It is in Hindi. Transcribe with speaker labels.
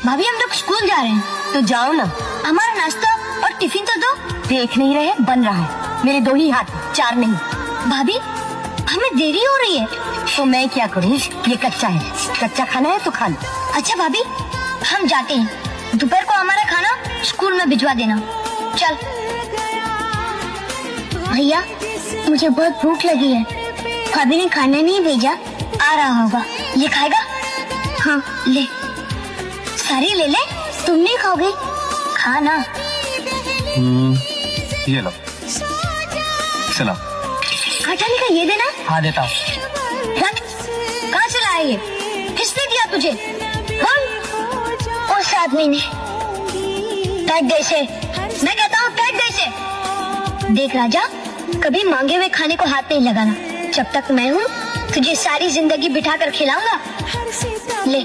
Speaker 1: भाभी हम लोग स्कूल जा रहे हैं।
Speaker 2: तो जाओ ना।
Speaker 1: हमारा नाश्ता और टिफिन तो दो।
Speaker 2: देख नहीं रहे, बन रहा है। मेरे 2 ही हाथ, 4 नहीं।
Speaker 1: भाभी हमें देरी हो रही है।
Speaker 2: तो मैं क्या करूँ, ये कच्चा है। कच्चा खाना है तो खा लो।
Speaker 1: अच्छा भाभी हम जाते हैं, दोपहर को हमारा खाना स्कूल में भिजवा देना। चल। भैया मुझे बहुत भूख लगी है, भाभी ने खाना नहीं भेजा। आ रहा होगा। ये खाएगा? हाँ ले, सारी ले ले। तुम नहीं खाओगे? खाना।
Speaker 3: ये लो, चलो।
Speaker 1: आटा का ये देना।
Speaker 3: हाँ देता हूँ।
Speaker 1: कहाँ चला है ये? किसने दिया तुझे? उस आदमी ने। फेंक दे इसे। मैं कहता हूँ फेंक दे इसे। देख राजा, कभी मांगे हुए खाने को हाथ नहीं लगाना। जब तक मैं हूँ तुझे सारी जिंदगी बिठा कर खिलाऊंगा। ले